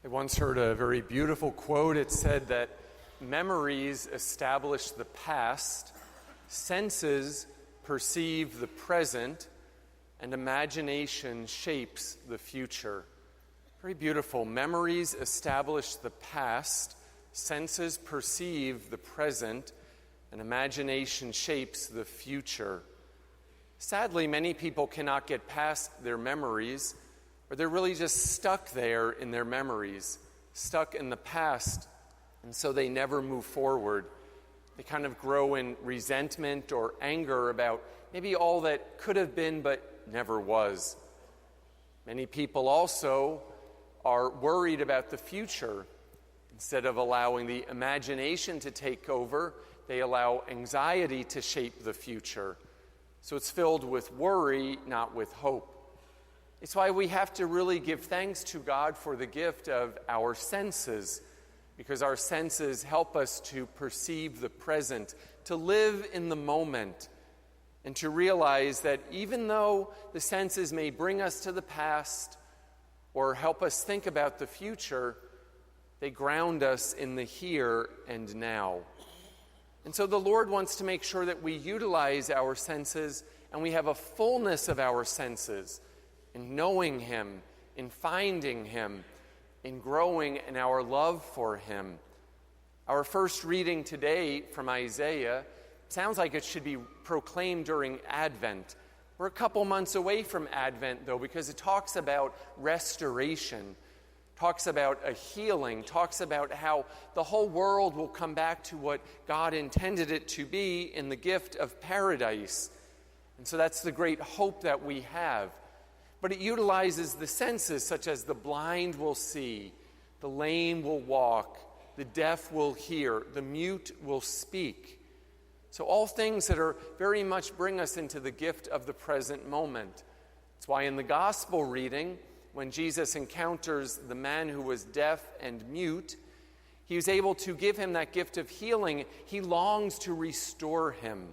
I once heard a very beautiful quote. It said that memories establish the past, senses perceive the present, and imagination shapes the future. Very beautiful. Memories establish the past, senses perceive the present, and imagination shapes the future. Sadly, many people cannot get past their memories, or they're really just stuck there in their memories, stuck in the past, and so they never move forward. They kind of grow in resentment or anger about maybe all that could have been but never was. Many people also are worried about the future. Instead of allowing the imagination to take over, they allow anxiety to shape the future. So it's filled with worry, not with hope. It's why we have to really give thanks to God for the gift of our senses, because our senses help us to perceive the present, to live in the moment, and to realize that even though the senses may bring us to the past or help us think about the future, they ground us in the here and now. And so the Lord wants to make sure that we utilize our senses and we have a fullness of our senses in knowing Him, in finding Him, in growing in our love for Him. Our first reading today from Isaiah sounds like it should be proclaimed during Advent. We're a couple months away from Advent, though, because it talks about restoration, talks about a healing, talks about how the whole world will come back to what God intended it to be in the gift of paradise. And so that's the great hope that we have. But it utilizes the senses, such as the blind will see, the lame will walk, the deaf will hear, the mute will speak. So all things that are very much bring us into the gift of the present moment. That's why in the gospel reading, when Jesus encounters the man who was deaf and mute, he was able to give him that gift of healing. He longs to restore him.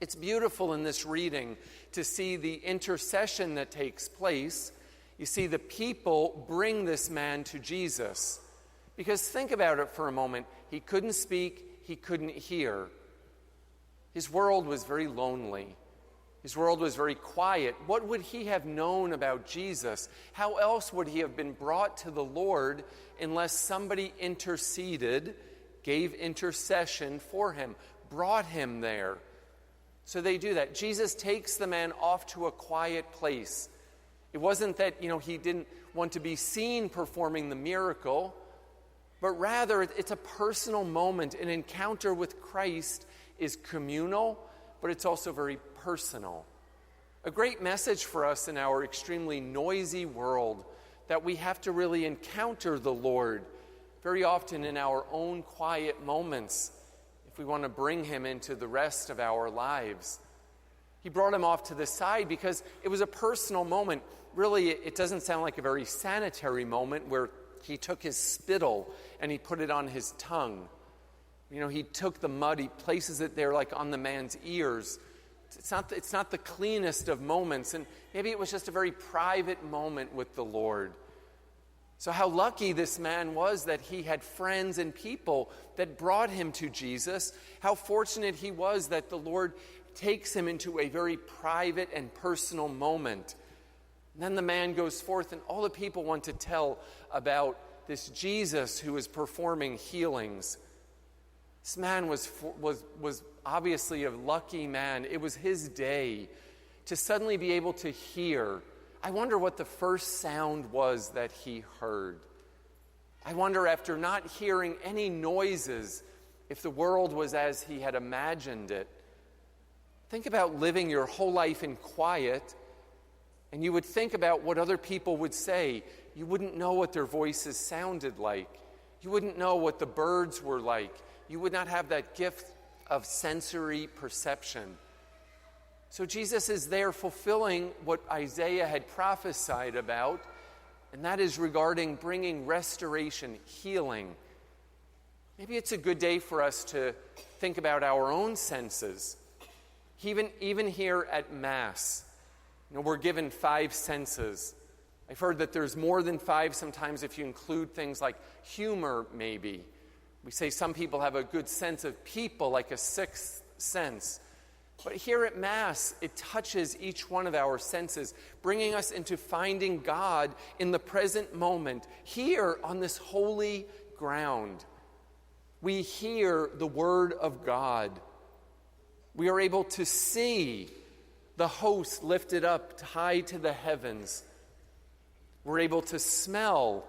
It's beautiful in this reading to see the intercession that takes place. You see, the people bring this man to Jesus. Because think about it for a moment. He couldn't speak, he couldn't hear. His world was very lonely. His world was very quiet. What would he have known about Jesus? How else would he have been brought to the Lord unless somebody interceded, gave intercession for him, brought him there? So they do that. Jesus takes the man off to a quiet place. It wasn't that, he didn't want to be seen performing the miracle, but rather it's a personal moment. An encounter with Christ is communal, but it's also very personal. A great message for us in our extremely noisy world, that we have to really encounter the Lord very often in our own quiet moments if we want to bring him into the rest of our lives. He brought him off to the side because it was a personal moment. Really, it doesn't sound like a very sanitary moment where he took his spittle and he put it on his tongue. He took the mud, he places it there like on the man's ears. It's not the cleanest of moments, and maybe it was just a very private moment with the Lord. So how lucky this man was that he had friends and people that brought him to Jesus. How fortunate he was that the Lord takes him into a very private and personal moment. And then the man goes forth, and all the people want to tell about this Jesus who is performing healings. This man was obviously a lucky man. It was his day to suddenly be able to hear. I wonder what the first sound was that he heard. I wonder, after not hearing any noises, if the world was as he had imagined it. Think about living your whole life in quiet, and you would think about what other people would say. You wouldn't know what their voices sounded like. You wouldn't know what the birds were like. You would not have that gift of sensory perception. So Jesus is there fulfilling what Isaiah had prophesied about, and that is regarding bringing restoration, healing. Maybe it's a good day for us to think about our own senses. Even here at Mass, we're given 5 senses. I've heard that there's more than 5 sometimes if you include things like humor, maybe. We say some people have a good sense of people, like a sixth sense. But here at Mass, it touches each one of our senses, bringing us into finding God in the present moment, here on this holy ground. We hear the Word of God. We are able to see the host lifted up high to the heavens. We're able to smell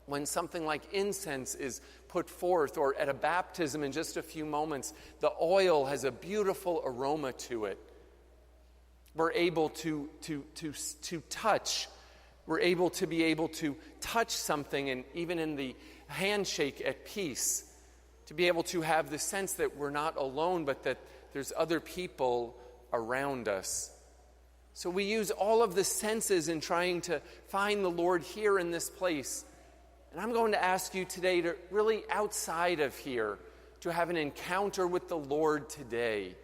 when something like incense is put forth, or at a baptism in just a few moments, the oil has a beautiful aroma to it. We're able to touch. We're able to touch something, and even in the handshake at peace, to be able to have the sense that we're not alone, but that there's other people around us. So we use all of the senses in trying to find the Lord here in this place. And I'm going to ask you today to really, outside of here, to have an encounter with the Lord today.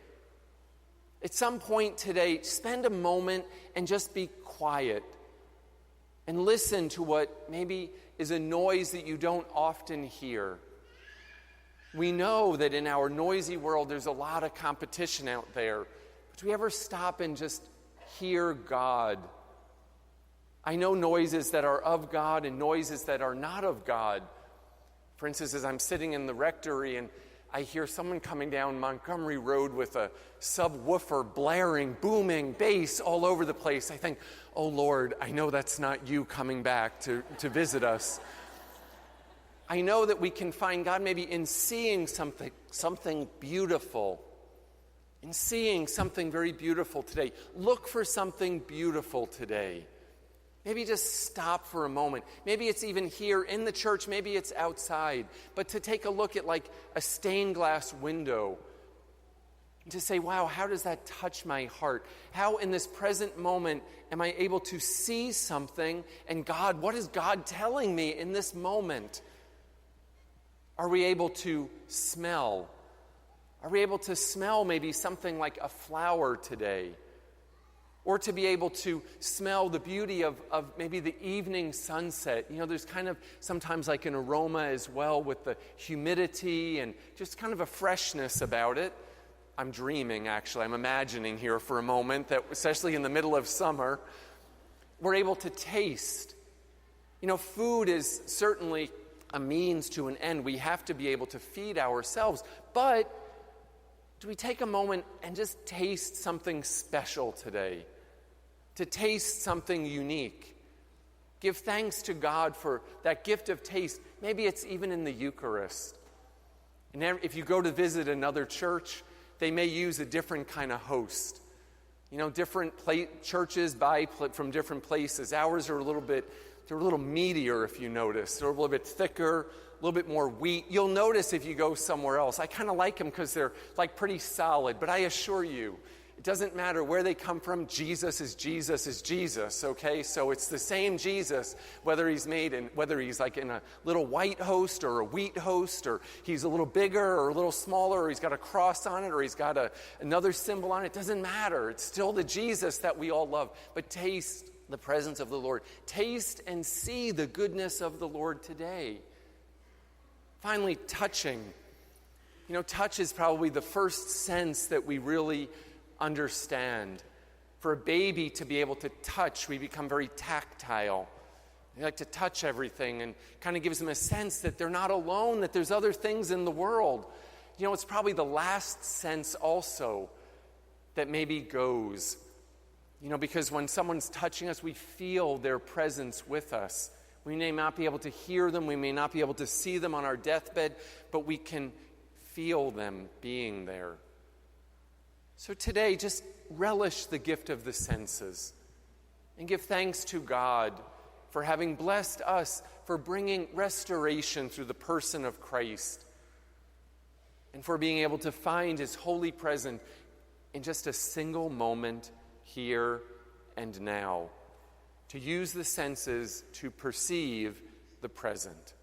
At some point today, spend a moment and just be quiet and listen to what maybe is a noise that you don't often hear. We know that in our noisy world there's a lot of competition out there. But do we ever stop and just hear God? I know noises that are of God and noises that are not of God. For instance, as I'm sitting in the rectory and I hear someone coming down Montgomery Road with a subwoofer blaring, booming bass all over the place, I think, oh Lord, I know that's not you coming back to visit us. I know that we can find God maybe in seeing something beautiful, in seeing something very beautiful today. Look for something beautiful today. Maybe just stop for a moment. Maybe it's even here in the church. Maybe it's outside. But to take a look at like a stained glass window and to say, wow, how does that touch my heart? How in this present moment am I able to see something? And God, what is God telling me in this moment? Are we able to smell? Are we able to smell maybe something like a flower today? Or to be able to smell the beauty of maybe the evening sunset. You know, there's kind of sometimes like an aroma as well with the humidity and just kind of a freshness about it. I'm dreaming, actually. I'm imagining here for a moment that, especially in the middle of summer, we're able to taste. You know, food is certainly a means to an end. We have to be able to feed ourselves. But do we take a moment and just taste something special today? To taste something unique. Give thanks to God for that gift of taste. Maybe it's even in the Eucharist. And if you go to visit another church, they may use a different kind of host. You know, different churches buy from different places. Ours are they're a little meatier, if you notice. They're a little bit thicker, a little bit more wheat. You'll notice if you go somewhere else. I kind of like them because they're like pretty solid. But I assure you, it doesn't matter where they come from. Jesus is Jesus, okay? So it's the same Jesus, whether he's like in a little white host or a wheat host, or he's a little bigger or a little smaller, or he's got a cross on it, or he's got another symbol on it. It doesn't matter. It's still the Jesus that we all love. But taste the presence of the Lord. Taste and see the goodness of the Lord today. Finally, touching. You know, touch is probably the first sense that we really understand. For a baby to be able to touch, we become very tactile. They like to touch everything and kind of gives them a sense that they're not alone, that there's other things in the world. You know, it's probably the last sense also that maybe goes. You know, because when someone's touching us, we feel their presence with us. We may not be able to hear them, we may not be able to see them on our deathbed, but we can feel them being there. So today, just relish the gift of the senses and give thanks to God for having blessed us, for bringing restoration through the person of Christ, and for being able to find his holy presence in just a single moment here and now, to use the senses to perceive the present.